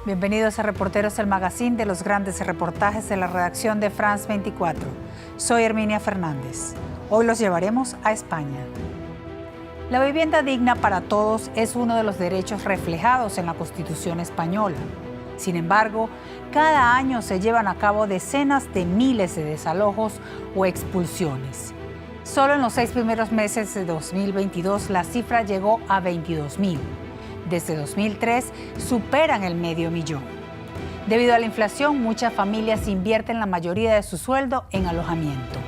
Bienvenidos a Reporteros, el magazine de los grandes reportajes de la redacción de France 24. Soy Herminia Fernández. Hoy los llevaremos a España. La vivienda digna para todos es uno de los derechos reflejados en la Constitución española. Sin embargo, cada año se llevan a cabo decenas de miles de desalojos o expulsiones. Solo en los 6 primeros meses de 2022 la cifra llegó a 22.000. Desde 2003 superan el 500.000. Debido a la inflación, muchas familias invierten la mayoría de su sueldo en alojamiento.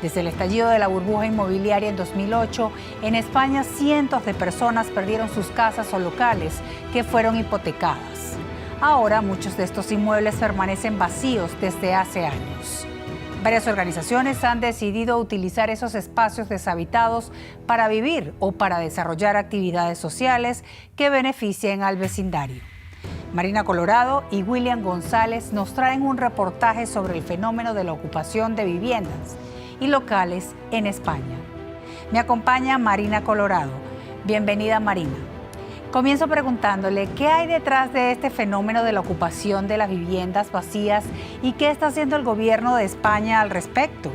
Desde el estallido de la burbuja inmobiliaria en 2008, en España cientos de personas perdieron sus casas o locales que fueron hipotecadas. Ahora muchos de estos inmuebles permanecen vacíos desde hace años. Varias organizaciones han decidido utilizar esos espacios deshabitados para vivir o para desarrollar actividades sociales que beneficien al vecindario. Marina Colorado y William González nos traen un reportaje sobre el fenómeno de la ocupación de viviendas y locales en España. Me acompaña Marina Colorado. Bienvenida, Marina. Comienzo preguntándole qué hay detrás de este fenómeno de la ocupación de las viviendas vacías y qué está haciendo el gobierno de España al respecto.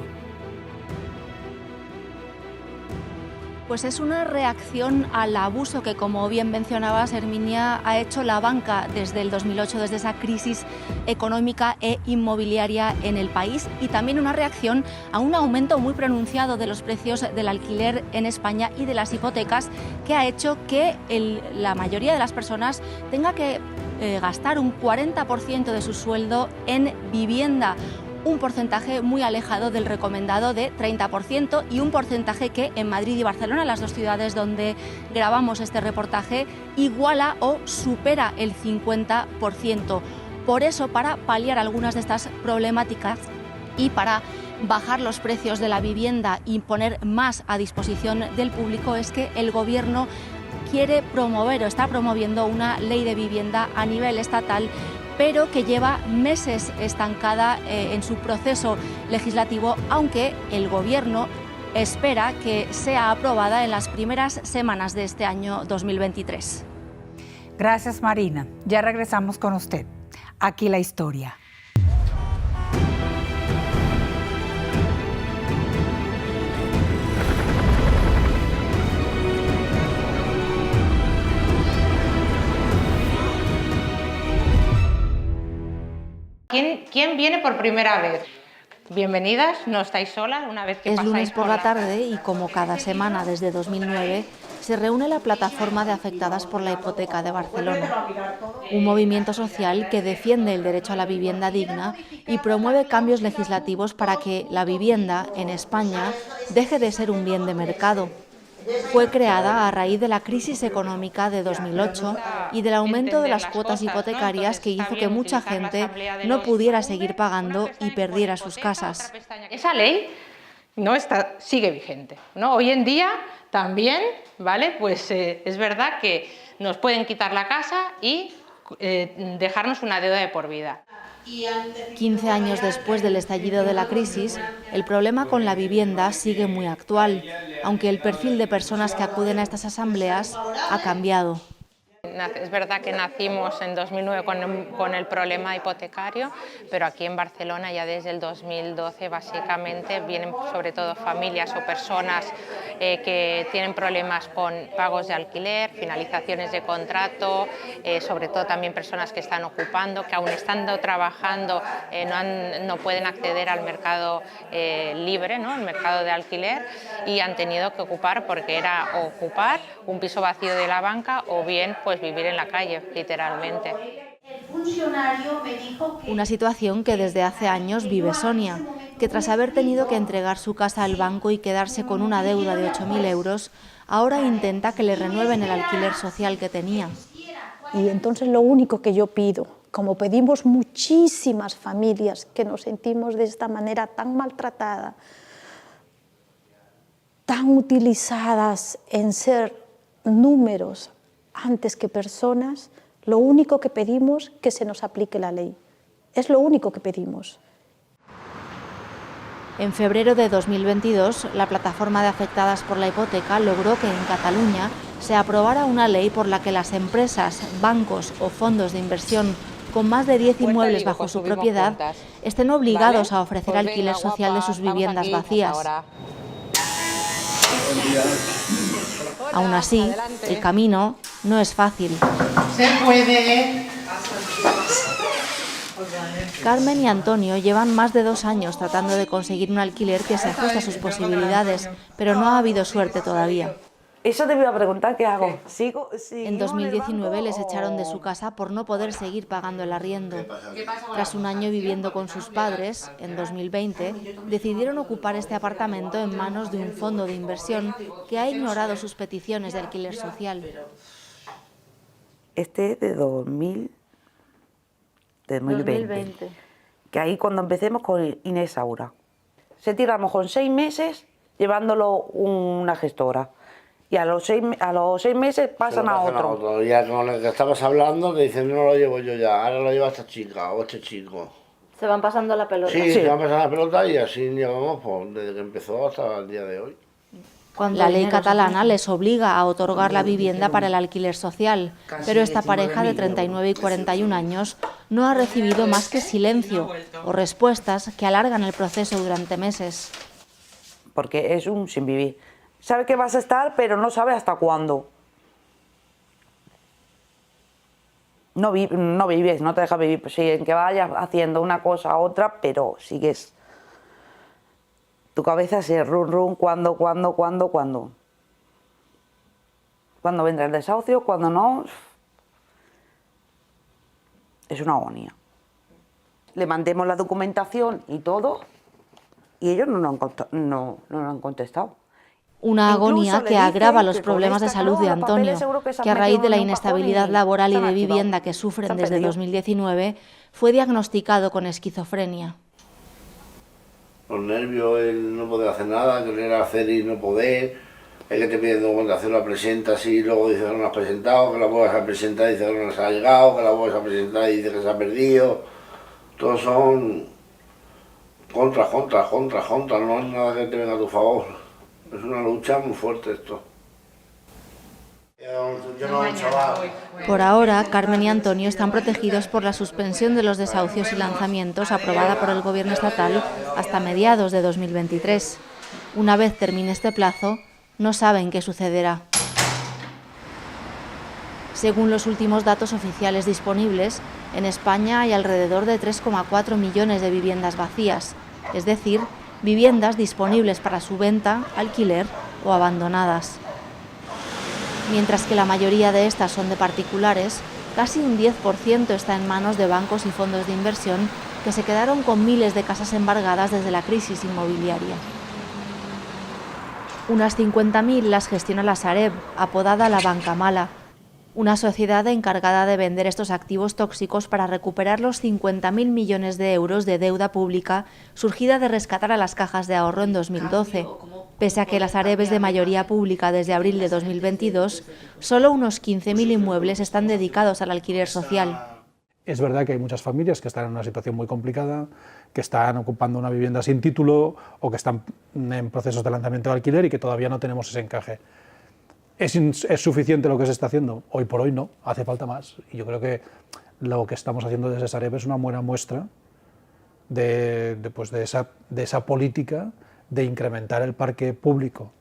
Pues es una reacción al abuso que, como bien mencionabas, Herminia, ha hecho la banca desde el 2008, desde esa crisis económica e inmobiliaria en el país, y también una reacción a un aumento muy pronunciado de los precios del alquiler en España y de las hipotecas, que ha hecho que la mayoría de las personas tenga que gastar un 40% de su sueldo en vivienda. Un porcentaje muy alejado del recomendado de 30% y un porcentaje que en Madrid y Barcelona, las dos ciudades donde grabamos este reportaje, iguala o supera el 50%. Por eso, para paliar algunas de estas problemáticas y para bajar los precios de la vivienda y poner más a disposición del público, es que el Gobierno quiere promover o está promoviendo una ley de vivienda a nivel estatal, pero que lleva meses estancada en su proceso legislativo, aunque el Gobierno espera que sea aprobada en las primeras semanas de este año 2023. Gracias, Marina. Ya regresamos con usted. Aquí la historia. ¿Quién viene por primera vez? Bienvenidas, no estáis solas una vez que es pasáis lunes por la tarde y, como cada semana desde 2009, se reúne la plataforma de afectadas por la hipoteca de Barcelona, un movimiento social que defiende el derecho a la vivienda digna y promueve cambios legislativos para que la vivienda en España deje de ser un bien de mercado. Fue creada a raíz de la crisis económica de 2008 y del aumento de las cuotas hipotecarias, que hizo que mucha gente no pudiera seguir pagando y perdiera sus casas. Esa ley no está, sigue vigente, ¿no? Hoy en día también, ¿vale? Pues es verdad que nos pueden quitar la casa y dejarnos una deuda de por vida. 15 años después del estallido de la crisis, el problema con la vivienda sigue muy actual, aunque el perfil de personas que acuden a estas asambleas ha cambiado. Es verdad que nacimos en 2009 con el problema hipotecario, pero aquí en Barcelona ya desde el 2012 básicamente vienen sobre todo familias o personas que tienen problemas con pagos de alquiler, finalizaciones de contrato, sobre todo también personas que están ocupando, que aún estando trabajando no pueden acceder al mercado libre, ¿no? El mercado de alquiler, y han tenido que ocupar, porque era ocupar un piso vacío de la banca o bien pues vivir en la calle, literalmente. Una situación que desde hace años vive Sonia, que tras haber tenido que entregar su casa al banco y quedarse con una deuda de 8.000 euros, ahora intenta que le renueven el alquiler social que tenía. Y entonces lo único que yo pido, como pedimos muchísimas familias que nos sentimos de esta manera tan maltratada, tan utilizadas en ser números antes que personas, lo único que pedimos es que se nos aplique la ley. Es lo único que pedimos. En febrero de 2022, la plataforma de afectadas por la hipoteca logró que en Cataluña se aprobara una ley por la que las empresas, bancos o fondos de inversión con más de 10 inmuebles bajo su propiedad estén obligados a ofrecer alquiler social de sus viviendas vacías. Aún así, el camino no es fácil. Se puede. Carmen y Antonio llevan más de 2 años tratando de conseguir un alquiler que se ajuste a sus posibilidades, pero no ha habido suerte todavía. Eso te iba a preguntar, ¿qué hago? En 2019 les echaron de su casa por no poder seguir pagando el arriendo. Tras un año viviendo con sus padres, en 2020, decidieron ocupar este apartamento en manos de un fondo de inversión que ha ignorado sus peticiones de alquiler social. Este es de 2020. Que ahí cuando empecemos con Inés Aura. Se tira a lo mejor 6 meses llevándolo una gestora. Y a los 6 meses pasan a otro. Ya con el que estabas hablando te dicen, no lo llevo yo ya, ahora lo lleva esta chica o este chico. Se van pasando la pelota. Sí, se van pasando la pelota y así llevamos pues, desde que empezó hasta el día de hoy. La ley catalana les obliga a otorgar la vivienda para el alquiler social, pero esta pareja de 39 y 41 años no ha recibido más que silencio o respuestas que alargan el proceso durante meses. Porque es un sin vivir. Sabe que vas a estar, pero no sabe hasta cuándo. No vives, no te dejas vivir. Pues sí, en que vayas haciendo una cosa a otra, pero sigues. Tu cabeza se run, ¿cuándo? ¿Cuándo vendrá el desahucio? ¿Cuándo no? Es una agonía. Le mandemos la documentación y todo, y ellos no nos han contestado. Una agonía que agrava los problemas de salud de Antonio, que a raíz de la inestabilidad laboral y de vivienda que sufren desde 2019, fue diagnosticado con esquizofrenia. Los nervios, el no poder hacer nada, querer hacer y no poder, el que te piden documentación la presentas y luego dices que no la has presentado, que la vuelvas a presentar y dices que no les ha llegado, que la vuelvas a presentar y dices que se ha perdido. Todos son contra, no hay nada que te venga a tu favor. Es una lucha muy fuerte esto. Por ahora, Carmen y Antonio están protegidos por la suspensión de los desahucios y lanzamientos aprobada por el Gobierno estatal hasta mediados de 2023. Una vez termine este plazo, no saben qué sucederá. Según los últimos datos oficiales disponibles, en España hay alrededor de 3,4 millones de viviendas vacías, es decir, viviendas disponibles para su venta, alquiler o abandonadas. Mientras que la mayoría de estas son de particulares, casi un 10% está en manos de bancos y fondos de inversión que se quedaron con miles de casas embargadas desde la crisis inmobiliaria. Unas 50.000 las gestiona la Sareb, apodada la Banca Mala, una sociedad encargada de vender estos activos tóxicos para recuperar los 50.000 millones de euros de deuda pública surgida de rescatar a las cajas de ahorro en 2012. Pese a que la Sareb es de mayoría pública desde abril de 2022, solo unos 15.000 inmuebles están dedicados al alquiler social. Es verdad que hay muchas familias que están en una situación muy complicada, que están ocupando una vivienda sin título o que están en procesos de lanzamiento de alquiler y que todavía no tenemos ese encaje. ¿Es suficiente lo que se está haciendo? Hoy por hoy no, hace falta más. Y yo creo que lo que estamos haciendo desde Sareb es una buena muestra de esa política de incrementar el parque público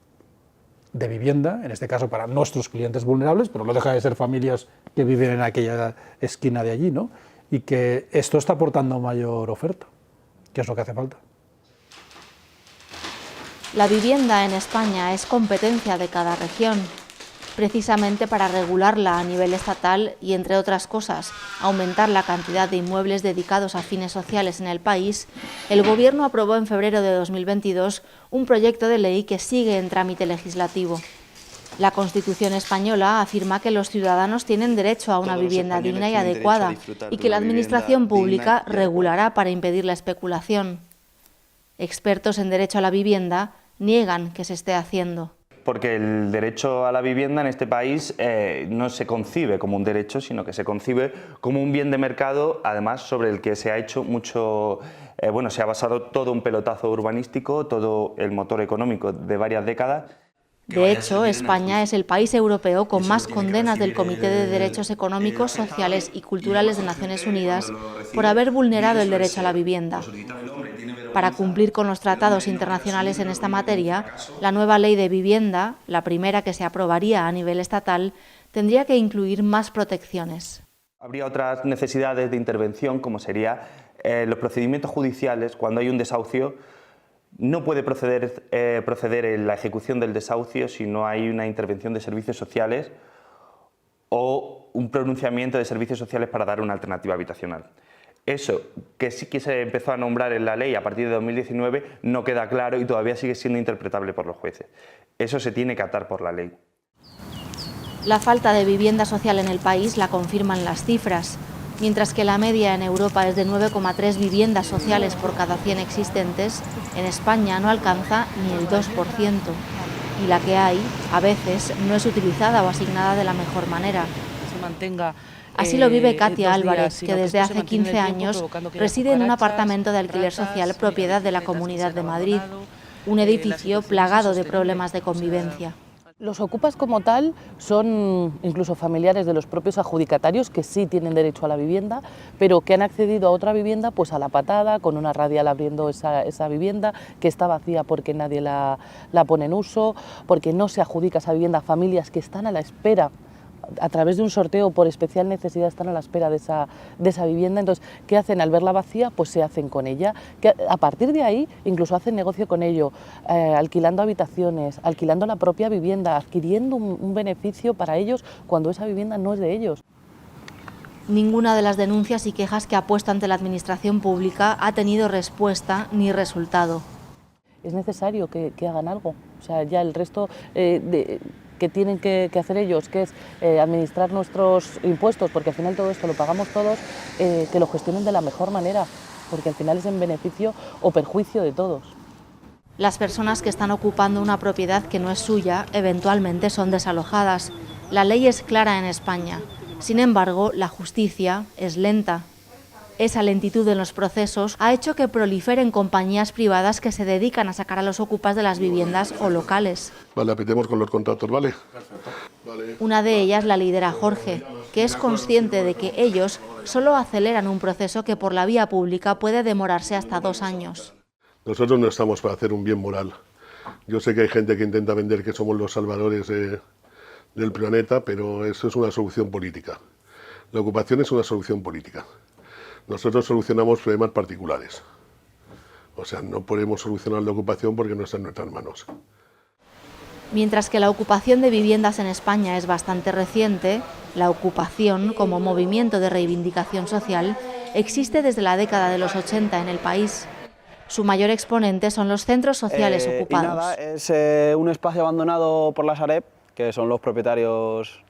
de vivienda, en este caso para nuestros clientes vulnerables, pero no deja de ser familias que viven en aquella esquina de allí, ¿no? Y que esto está aportando mayor oferta, que es lo que hace falta. La vivienda en España es competencia de cada región. Precisamente para regularla a nivel estatal y, entre otras cosas, aumentar la cantidad de inmuebles dedicados a fines sociales en el país, el Gobierno aprobó en febrero de 2022 un proyecto de ley que sigue en trámite legislativo. La Constitución española afirma que los ciudadanos tienen derecho a una vivienda digna y adecuada y que la Administración pública regulará para impedir la especulación. Expertos en derecho a la vivienda niegan que se esté haciendo. Porque el derecho a la vivienda en este país no se concibe como un derecho, sino que se concibe como un bien de mercado, además sobre el que se ha hecho mucho, se ha basado todo un pelotazo urbanístico, todo el motor económico de varias décadas. De hecho, España es el país europeo con más condenas del Comité de Derechos Económicos, Sociales y Culturales de Naciones Unidas por haber vulnerado el derecho a la vivienda. Para cumplir con los tratados internacionales en esta materia, la nueva ley de vivienda, la primera que se aprobaría a nivel estatal, tendría que incluir más protecciones. Habría otras necesidades de intervención, como sería los procedimientos judiciales. Cuando hay un desahucio, no puede proceder en la ejecución del desahucio si no hay una intervención de servicios sociales o un pronunciamiento de servicios sociales para dar una alternativa habitacional. Eso, que sí que se empezó a nombrar en la ley a partir de 2019, no queda claro y todavía sigue siendo interpretable por los jueces. Eso se tiene que atar por la ley. La falta de vivienda social en el país la confirman las cifras. Mientras que la media en Europa es de 9,3 viviendas sociales por cada 100 existentes, en España no alcanza ni el 2%. Y la que hay, a veces, no es utilizada o asignada de la mejor manera. Así lo vive Katia Álvarez, que desde hace 15 años reside en un apartamento de alquiler social propiedad de la Comunidad de Madrid, un edificio plagado de problemas de convivencia. Los ocupas como tal son incluso familiares de los propios adjudicatarios que sí tienen derecho a la vivienda, pero que han accedido a otra vivienda pues a la patada, con una radial abriendo esa vivienda, que está vacía porque nadie la pone en uso, porque no se adjudica esa vivienda a familias que están a la espera, a través de un sorteo por especial necesidad, están a la espera de esa vivienda. Entonces, ¿qué hacen? Al verla vacía, pues se hacen con ella. Que a partir de ahí, incluso hacen negocio con ello, alquilando habitaciones, alquilando la propia vivienda, adquiriendo un beneficio para ellos cuando esa vivienda no es de ellos. Ninguna de las denuncias y quejas que ha puesto ante la Administración Pública ha tenido respuesta ni resultado. Es necesario que hagan algo. O sea, ya el resto que tienen que hacer ellos, que es administrar nuestros impuestos, porque al final todo esto lo pagamos todos, que lo gestionen de la mejor manera, porque al final es en beneficio o perjuicio de todos. Las personas que están ocupando una propiedad que no es suya eventualmente son desalojadas. La ley es clara en España. Sin embargo, la justicia es lenta. Esa lentitud en los procesos ha hecho que proliferen compañías privadas que se dedican a sacar a los ocupas de las viviendas o locales. Vale, apretemos con los contratos, ¿vale? Vale. Una de ellas la lidera Jorge, que es consciente de que ellos solo aceleran un proceso que por la vía pública puede demorarse hasta 2 años. Nosotros no estamos para hacer un bien moral. Yo sé que hay gente que intenta vender que somos los salvadores del planeta, pero eso es una solución política. La ocupación es una solución política. Nosotros solucionamos problemas particulares. O sea, no podemos solucionar la ocupación porque no está en nuestras manos. Mientras que la ocupación de viviendas en España es bastante reciente, la ocupación, como movimiento de reivindicación social, existe desde la década de los 80 en el país. Su mayor exponente son los centros sociales ocupados. Y nada, es un espacio abandonado por la Sareb, que son los propietarios,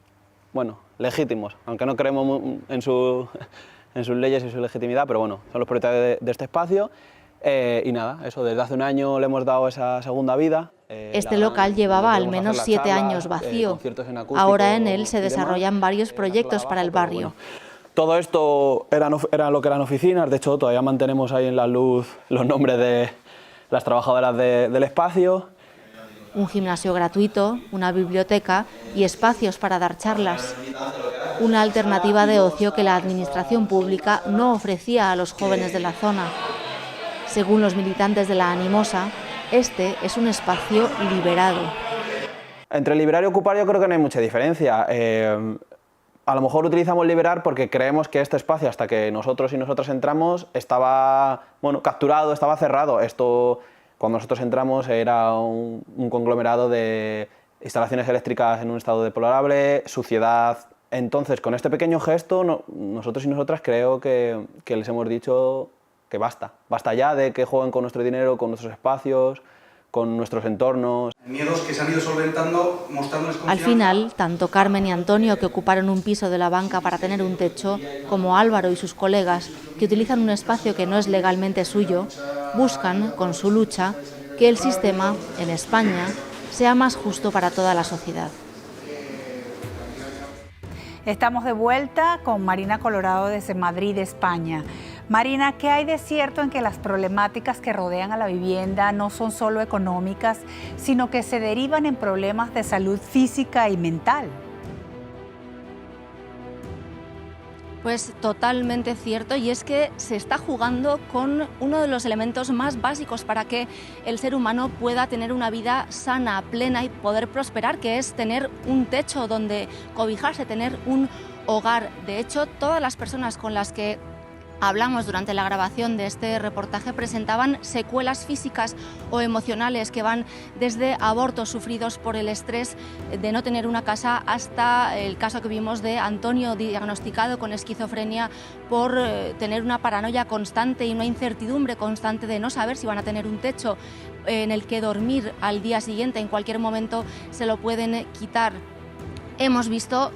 bueno, legítimos, aunque no creemos en sus leyes y su legitimidad, pero bueno, son los propietarios de este espacio. Y nada, eso, desde hace un año le hemos dado esa segunda vida. Este local llevaba al menos 7 años vacío. Ahora en él se desarrollan varios proyectos para el barrio. Todo esto era lo que eran oficinas, de hecho todavía mantenemos ahí en la luz los nombres de las trabajadoras del espacio. Un gimnasio gratuito, una biblioteca y espacios para dar charlas. Una alternativa de ocio que la administración pública no ofrecía a los jóvenes de la zona. Según los militantes de la Animosa, este es un espacio liberado. Entre liberar y ocupar yo creo que no hay mucha diferencia. A lo mejor utilizamos liberar porque creemos que este espacio, hasta que nosotros y nosotras entramos, estaba capturado, estaba cerrado. Esto, cuando nosotros entramos, era un conglomerado de instalaciones eléctricas en un estado deplorable, suciedad. Entonces, con este pequeño gesto, nosotros y nosotras creo que les hemos dicho que basta. Basta ya de que jueguen con nuestro dinero, con nuestros espacios, con nuestros entornos. Miedos que se han ido solventando, mostrándoles confianza. Al final, tanto Carmen y Antonio, que ocuparon un piso de la banca para tener un techo, como Álvaro y sus colegas, que utilizan un espacio que no es legalmente suyo, buscan, con su lucha, que el sistema, en España, sea más justo para toda la sociedad. Estamos de vuelta con Marina Colorado desde Madrid, España. Marina, ¿qué hay de cierto en que las problemáticas que rodean a la vivienda no son solo económicas, sino que se derivan en problemas de salud física y mental? Pues totalmente cierto, y es que se está jugando con uno de los elementos más básicos para que el ser humano pueda tener una vida sana, plena y poder prosperar, que es tener un techo donde cobijarse, tener un hogar. De hecho, todas las personas con las que hablamos durante la grabación de este reportaje presentaban secuelas físicas o emocionales que van desde abortos sufridos por el estrés de no tener una casa hasta el caso que vimos de Antonio, diagnosticado con esquizofrenia por tener una paranoia constante y una incertidumbre constante de no saber si van a tener un techo en el que dormir al día siguiente. En cualquier momento se lo pueden quitar. Hemos visto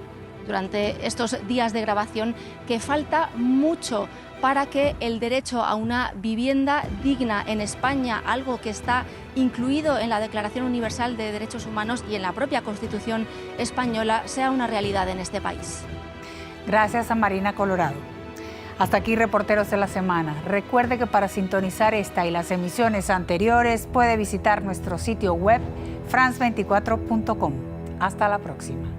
durante estos días de grabación que falta mucho para que el derecho a una vivienda digna en España, algo que está incluido en la Declaración Universal de Derechos Humanos y en la propia Constitución española, sea una realidad en este país. Gracias a Marina Colorado. Hasta aquí Reporteros de la Semana. Recuerde que para sintonizar esta y las emisiones anteriores puede visitar nuestro sitio web france24.com. Hasta la próxima.